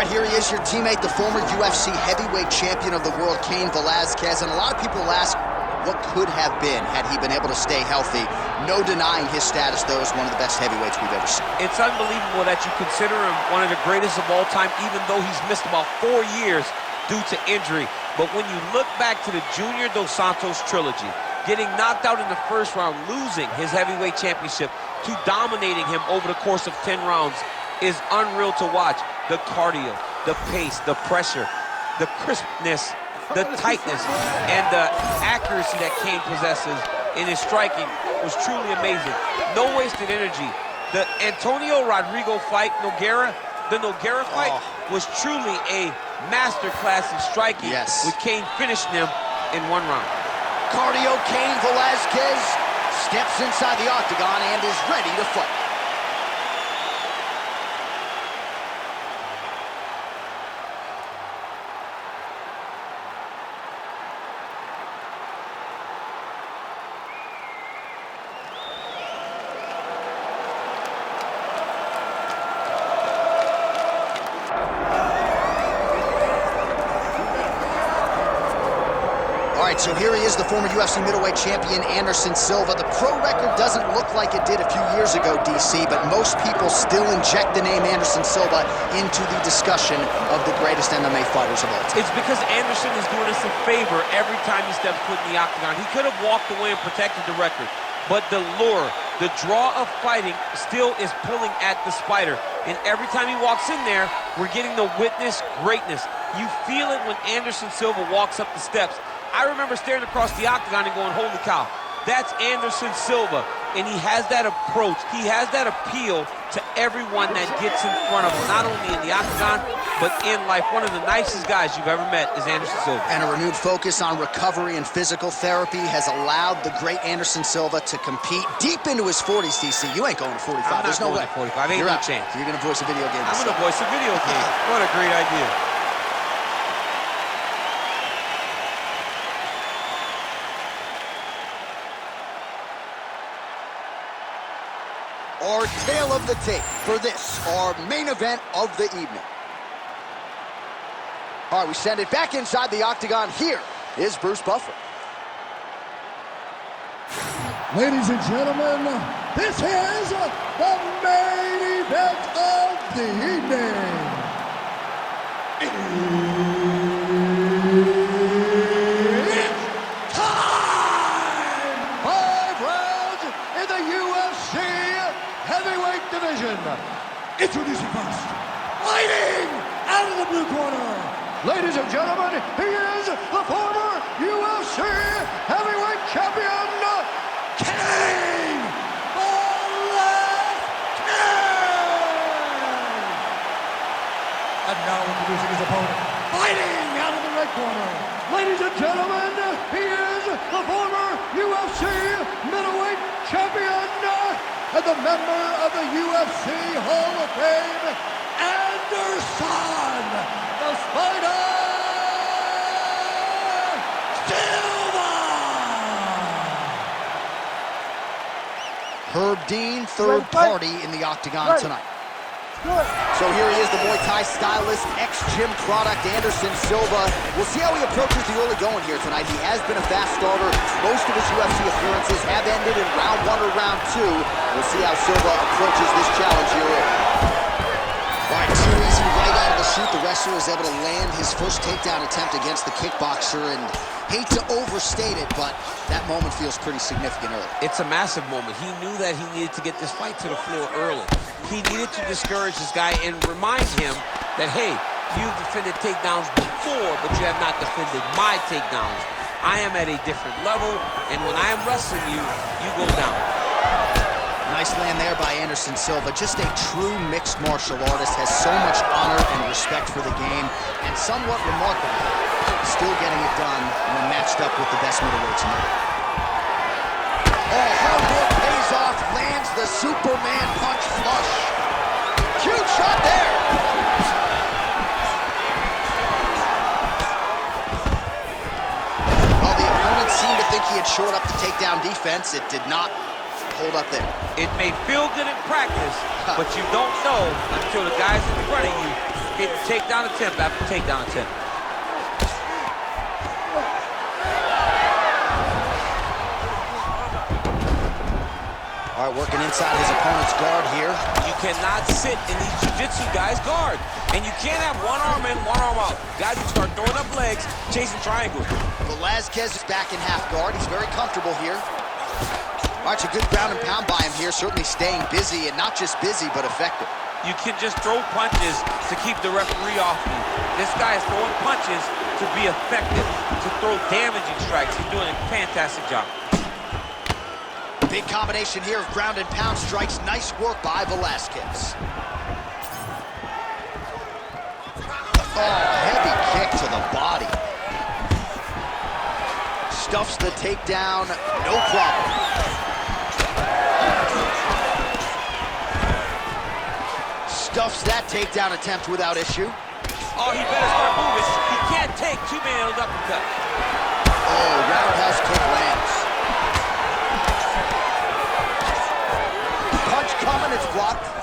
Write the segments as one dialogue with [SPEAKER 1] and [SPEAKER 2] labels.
[SPEAKER 1] right, here he is, your teammate, the former UFC heavyweight champion of the world, Cain Velasquez. And a lot of people ask, what could have been had he been able to stay healthy? No denying his status, though, as one of the best heavyweights we've ever seen.
[SPEAKER 2] It's unbelievable that you consider him one of the greatest of all time, even though he's missed about 4 years due to injury. But when you look back to the Junior Dos Santos trilogy, getting knocked out in the first round, losing his heavyweight championship, to dominating him over the course of 10 rounds is unreal to watch. The cardio, the pace, the pressure, the crispness, the tightness, and the accuracy that Cain possesses in his striking was truly amazing. No wasted energy. The Antonio Rodrigo fight, the Nogueira fight was truly a masterclass in striking, with Cain finishing him in 1 round.
[SPEAKER 1] Cardio Cain Velasquez steps inside the octagon and is ready to fight. All right, so here he is, the former UFC middleweight champion, Anderson Silva. The pro record doesn't look like it did a few years ago, DC, but most people still inject the name Anderson Silva into the discussion of the greatest MMA fighters of all time.
[SPEAKER 2] It's because Anderson is doing us a favor every time he steps foot in the octagon. He could have walked away and protected the record, but the lure, the draw of fighting still is pulling at the spider. And every time he walks in there, we're getting to witness greatness. You feel it when Anderson Silva walks up the steps. I remember staring across the octagon and going, holy cow, that's Anderson Silva. And he has that approach. He has that appeal to everyone that gets in front of him, not only in the octagon, but in life. One of the nicest guys you've ever met is Anderson Silva.
[SPEAKER 1] And a renewed focus on recovery and physical therapy has allowed the great Anderson Silva to compete deep into his 40s, DC. You ain't going to 45. There's no way.
[SPEAKER 2] 45. Ain't no chance.
[SPEAKER 1] You're going to voice a video game.
[SPEAKER 2] I'm going to voice a video game. What a great idea.
[SPEAKER 1] Our tale of the tape for this, our main event of the evening. All right, we send it back inside the octagon. Here is Bruce Buffer.
[SPEAKER 3] Ladies and gentlemen, this is the main event of the evening. It's time! 5 rounds in the UFC heavyweight division. Introducing first, fighting out of the blue corner. Ladies and gentlemen, he is the former UFC heavyweight champion, Cain Velasquez. And now introducing his opponent, fighting out of the red corner. Ladies and gentlemen, he is the former UFC middleweight champion and the member of the UFC Hall of Fame, Anderson, the Spider Silva.
[SPEAKER 1] Herb Dean, third party in the octagon tonight. So here he is, the Muay Thai stylist, ex-gym product, Anderson Silva. We'll see how he approaches the early going here tonight. He has been a fast starter. Most of his UFC appearances have ended in round 1 or round 2. We'll see how Silva approaches this challenge here early. All right, too easy right out of the chute. The wrestler is able to land his first takedown attempt against the kickboxer, and hate to overstate it, but that moment feels pretty significant early.
[SPEAKER 2] It's a massive moment. He knew that he needed to get this fight to the floor early. He needed to discourage this guy and remind him that, hey, you've defended takedowns before, but you have not defended my takedowns. I am at a different level, and when I am wrestling you, you go down.
[SPEAKER 1] Nice land there by Anderson Silva. Just a true mixed martial artist, has so much honor and respect for the game, and somewhat remarkable, still getting it done when matched up with the best middleweights in the world. Oh, hard work pays off, lands the Superman punch flush. Huge shot there. Well, the opponent seemed to think he had shored up the takedown defense. It did not hold up there.
[SPEAKER 2] It may feel good in practice, but you don't know until the guys in front of you Okay, takedown attempt after takedown attempt.
[SPEAKER 1] All right, working inside his opponent's guard here.
[SPEAKER 2] You cannot sit in these jiu-jitsu guys' guard. And you can't have one arm in, one arm out. Guys who start throwing up legs, chasing triangles.
[SPEAKER 1] Velasquez is back in half guard. He's very comfortable here. All right, it's a good ground and pound by him here, certainly staying busy, and not just busy, but effective.
[SPEAKER 2] You can just throw punches to keep the referee off you. This guy is throwing punches to be effective, to throw damaging strikes. He's doing a fantastic job.
[SPEAKER 1] Big combination here of ground and pound strikes. Nice work by Velasquez. Oh, heavy kick to the body. Stuffs the takedown, no problem. Stuffs that takedown attempt without issue.
[SPEAKER 2] Oh, he better start moving. He can't take two-man uppercut.
[SPEAKER 1] Oh, roundhouse kick lands. Punch coming, it's blocked. All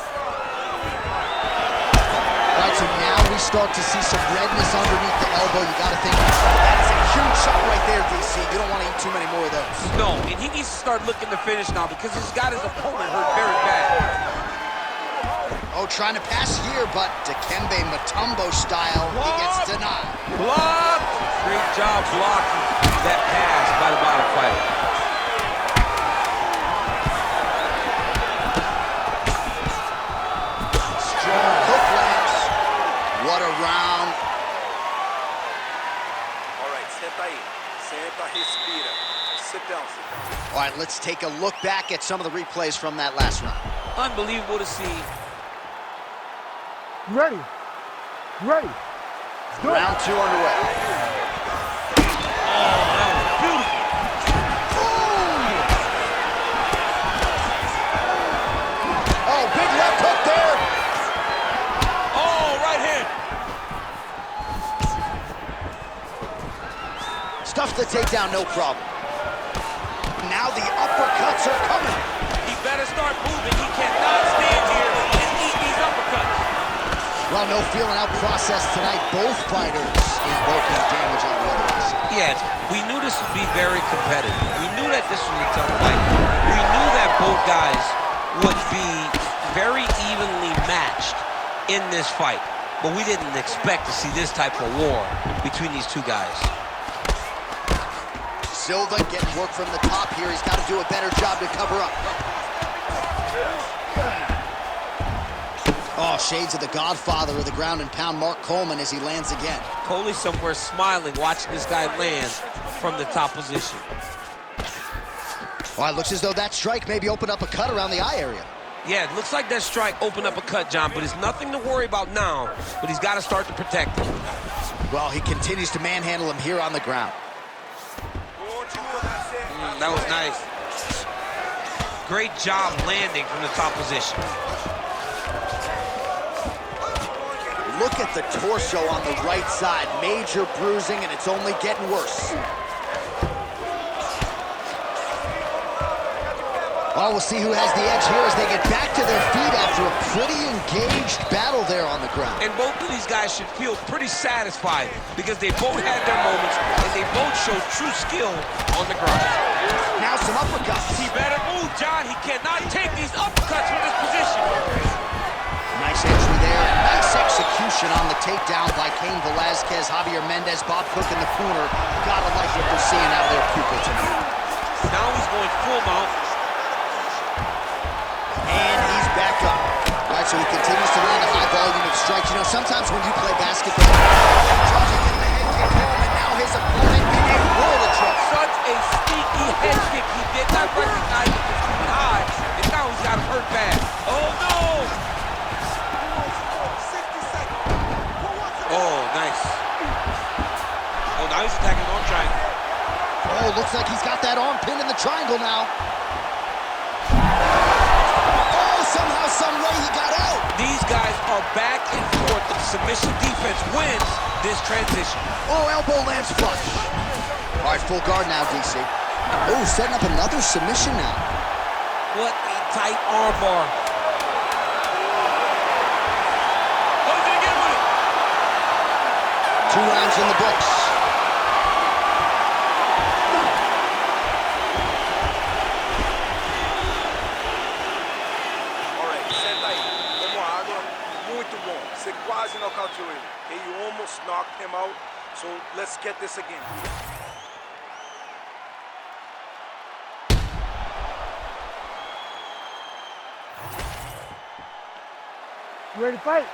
[SPEAKER 1] right, so now we start to see some redness underneath the elbow. You got to think, that's a huge shot right there, DC. You don't want to eat too many more of those.
[SPEAKER 2] No, and he needs to start looking to finish now because he's got his opponent hurt very bad.
[SPEAKER 1] Oh, trying to pass here, but Dikembe Mutombo style, he gets denied.
[SPEAKER 2] Blocked! Great job blocking that pass by the bottom fighter.
[SPEAKER 1] Strong hook lands. What a round.
[SPEAKER 4] All right, senta aí. Senta, respira. Sit down, sit down.
[SPEAKER 1] All right, let's take a look back at some of the replays from that last round.
[SPEAKER 2] Unbelievable to see.
[SPEAKER 3] Ready. Ready.
[SPEAKER 1] Round two underway.
[SPEAKER 2] Oh, that was beautiful.
[SPEAKER 1] Oh, big left hook there.
[SPEAKER 2] Oh, right hand.
[SPEAKER 1] Stuffs the takedown, no problem. Now the uppercuts are coming.
[SPEAKER 2] He better start moving. He cannot stand here and eat these uppercuts.
[SPEAKER 1] Well, no feeling out process tonight. Both fighters invoking damage on the other side.
[SPEAKER 2] Yes, we knew this would be very competitive. We knew that this was a tough fight. We knew that both guys would be very evenly matched in this fight. But we didn't expect to see this type of war between these two guys.
[SPEAKER 1] Silva getting work from the top here. He's got to do a better job to cover up. Oh, shades of the godfather of the ground and pound, Mark Coleman, as he lands again.
[SPEAKER 2] Coley somewhere smiling, watching this guy land from the top position.
[SPEAKER 1] Well, it looks as though that strike maybe opened up a cut around the eye area.
[SPEAKER 2] Yeah, it looks like that strike opened up a cut, John, but it's nothing to worry about now, but he's got to start to protect him.
[SPEAKER 1] Well, he continues to manhandle him here on the ground.
[SPEAKER 2] That was nice. Great job landing from the top position.
[SPEAKER 1] Look at the torso on the right side. Major bruising, and it's only getting worse. Oh, we'll see who has the edge here as they get back to their feet after a pretty engaged battle there on the ground.
[SPEAKER 2] And both of these guys should feel pretty satisfied because they both had their moments and they both showed true skill on the ground.
[SPEAKER 1] Now some uppercuts.
[SPEAKER 2] He better move, John. He cannot take these uppercuts from this position.
[SPEAKER 1] Nice entry there. Nice execution on the takedown by Cain Velasquez. Javier Mendez, Bob Cook in the corner. Gotta like what we're seeing out of their pupil tonight.
[SPEAKER 2] Now he's going full mount.
[SPEAKER 1] And he's back up. All right, so he continues to land a high volume of strikes. You know, sometimes when you play basketball, tries to get the head kick home, and now his opponent in a world of trouble.
[SPEAKER 2] Such a sneaky head kick. He did not recognize it was coming high, and now he's got him hurt bad. Oh, no! Oh, nice. Oh, now he's attacking the arm triangle.
[SPEAKER 1] Oh, looks like he's got that arm pinned in the triangle now. Somehow, some way, he got out.
[SPEAKER 2] These guys are back and forth. The submission defense wins this transition.
[SPEAKER 1] Oh, elbow lands flush. All right, full guard now, DC. Oh, setting up another submission now.
[SPEAKER 2] What a tight arm bar. Oh, he's gonna get with it.
[SPEAKER 1] rounds in the books.
[SPEAKER 4] Alright, senta aí. Toma água. Muito bom. Você quase nocauteou ele. Okay? You almost knocked him out. So let's get this again.
[SPEAKER 3] You ready to fight?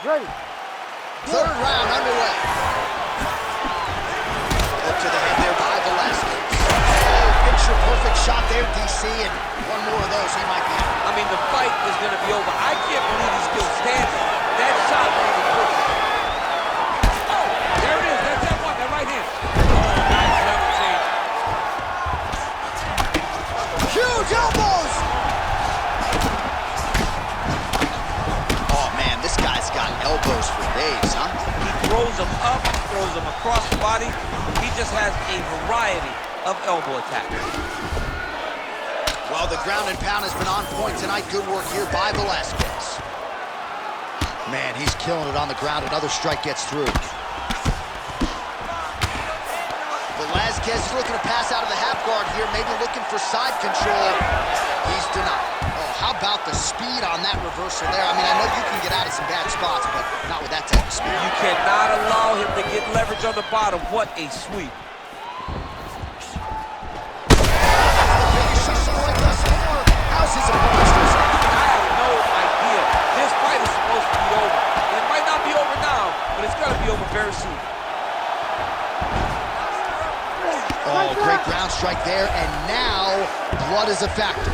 [SPEAKER 3] Ready.
[SPEAKER 1] Third round underway. Up to the head there by Velasquez. Oh, picture perfect shot there, DC, and one more of those, he might be out.
[SPEAKER 2] I mean, the fight is going to be over. I can't believe he's still standing. That shot was perfect. Oh, there it is. That's that one, that right hand. Oh, nice level change.
[SPEAKER 1] Huge elbows! Oh, man, this guy's got elbows for days, huh?
[SPEAKER 2] He throws them up, throws them across the body. He just has a variety of elbow attacks.
[SPEAKER 1] Well, the ground and pound has been on point tonight. Good work here by Velasquez. Man, he's killing it on the ground. Another strike gets through. Velasquez is looking to pass out of the half guard here, maybe looking for side control. He's denied. Oh, how about the speed on that reversal there? I mean, I know you can get out of some bad spots, but not with that type of speed.
[SPEAKER 2] You cannot allow him to get leverage on the bottom. What a sweep.
[SPEAKER 1] How's his opponent still standing?
[SPEAKER 2] I have no idea. This fight is supposed to be over. It might not be over now, but it's going to be over very soon.
[SPEAKER 1] Oh, great ground strike there, and now blood is a factor.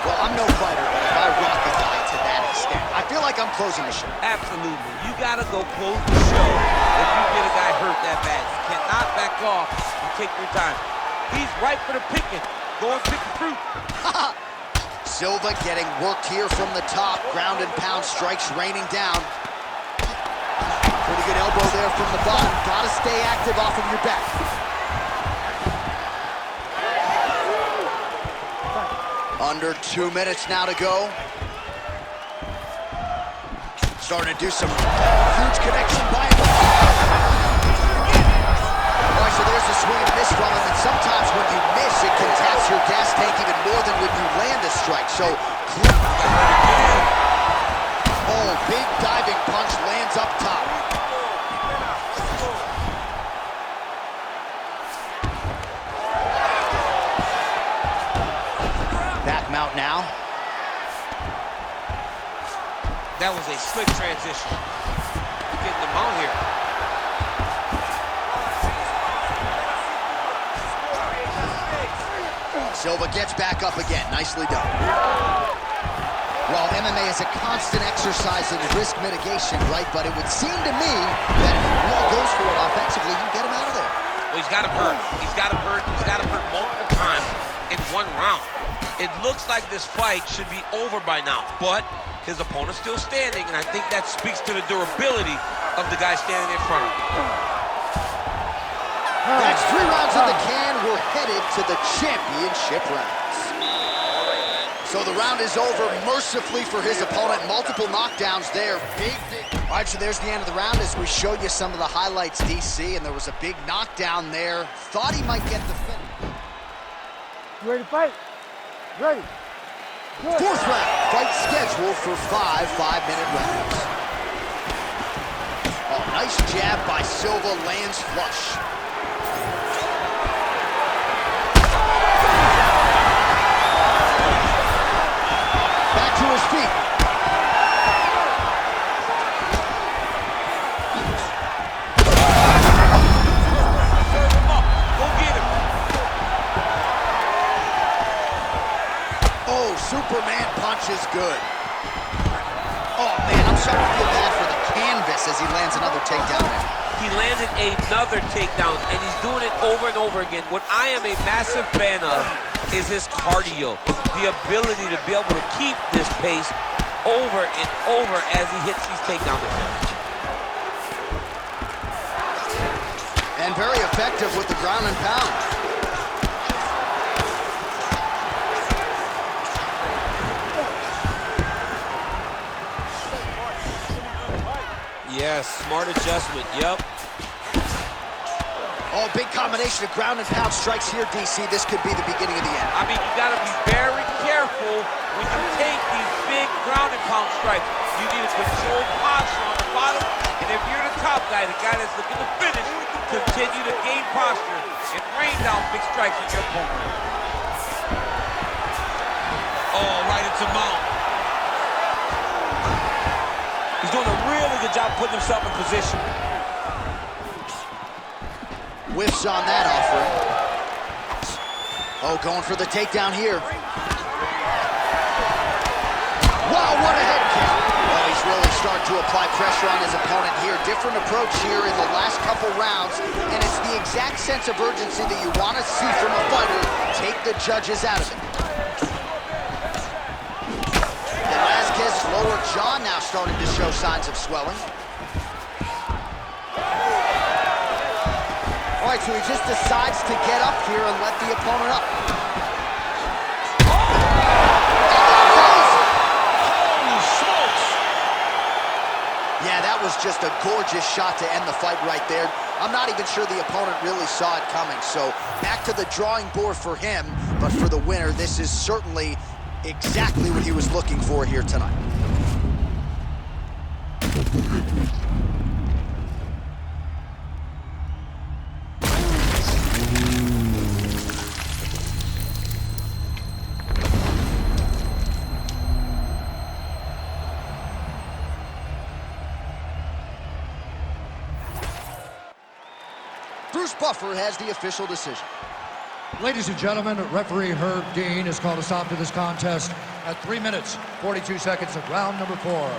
[SPEAKER 1] Well, I'm no fighter, but if I rock a guy to that extent, I feel like I'm closing the show.
[SPEAKER 2] Absolutely. You got to go close the show if you get a guy hurt that bad. You cannot back off and take your time. He's ripe for the picking. Go and pick the fruit.
[SPEAKER 1] Silva getting worked here from the top. Ground and pound strikes raining down. Pretty good elbow there from the bottom. Gotta stay active off of your back. Under 2 minutes now to go. Starting to do some huge connection by him. All right, so there's a swing and a miss from him, and sometimes when you miss, it can tax your gas tank even more than when you land a strike. So, oh, big diving punch lands up top. Back mount now.
[SPEAKER 2] That was a slick transition. You're getting the mount here.
[SPEAKER 1] Silva gets back up again. Nicely done. Well, MMA is a constant exercise in risk mitigation, right? But it would seem to me that if he really goes for it offensively, you can get him out of there.
[SPEAKER 2] Well, he's got him hurt. He's got him hurt. He's got him hurt multiple times in one round. It looks like this fight should be over by now, but his opponent's still standing, and I think that speaks to the durability of the guy standing in front of him.
[SPEAKER 1] That's 3 rounds in the can. We're headed to the championship rounds. So the round is over mercifully for his opponent. Multiple knockdowns there. Big. All right, so there's the end of the round as we show you some of the highlights, DC, and there was a big knockdown there. Thought he might get the finish.
[SPEAKER 3] You ready to fight? Ready. Good.
[SPEAKER 1] 4th round. Fight scheduled for 5 5-minute rounds. Oh, nice jab by Silva. Lands flush. Back to his feet.
[SPEAKER 2] Serve him up. Go get him.
[SPEAKER 1] Oh, Superman punch is good. Oh, man, I'm starting to feel bad for the canvas as he lands another takedown there.
[SPEAKER 2] He landed another takedown, and he's doing it over and over again. What I am a massive fan of is his cardio, the ability to be able to keep this pace over and over as he hits these takedown attempts.
[SPEAKER 1] And very effective with the ground and pound.
[SPEAKER 2] Yes, smart adjustment, yep.
[SPEAKER 1] Oh, big combination of ground and pound strikes here, DC. This could be the beginning of the end.
[SPEAKER 2] I mean, you gotta be very careful when you take these big ground and pound strikes. You need a controlled posture on the bottom, and if you're the top guy, the guy that's looking to finish, continue to gain posture and rain down big strikes on your opponent. Oh, right into mount. He's doing a really good job putting himself in position.
[SPEAKER 1] Whiffs on that offering. Oh, going for the takedown here. Wow, what a head kick. Oh, he's really starting to apply pressure on his opponent here. Different approach here in the last couple rounds, and it's the exact sense of urgency that you want to see from a fighter. Take the judges out of it. Velasquez's lower jaw now starting to show signs of swelling. All right, so he just decides to get up here and let the opponent up.
[SPEAKER 2] Holy smokes!
[SPEAKER 1] Yeah, that was just a gorgeous shot to end the fight right there. I'm not even sure the opponent really saw it coming. So back to the drawing board for him, but for the winner, this is certainly exactly what he was looking for here tonight. Bruce Buffer has the official decision.
[SPEAKER 3] Ladies and gentlemen, referee Herb Dean has called a stop to this contest at 3 minutes, 42 seconds of round number 4.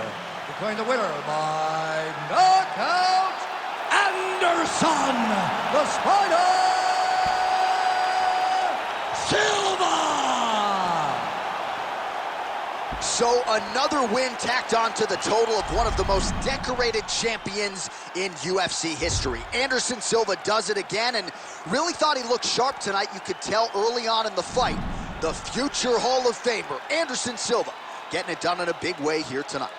[SPEAKER 3] Declaring the winner by knockout, Anderson, the Spider, Silva!
[SPEAKER 1] So another win tacked on to the total of one of the most decorated champions in UFC history. Anderson Silva does it again and really thought he looked sharp tonight. You could tell early on in the fight. The future Hall of Famer, Anderson Silva, getting it done in a big way here tonight.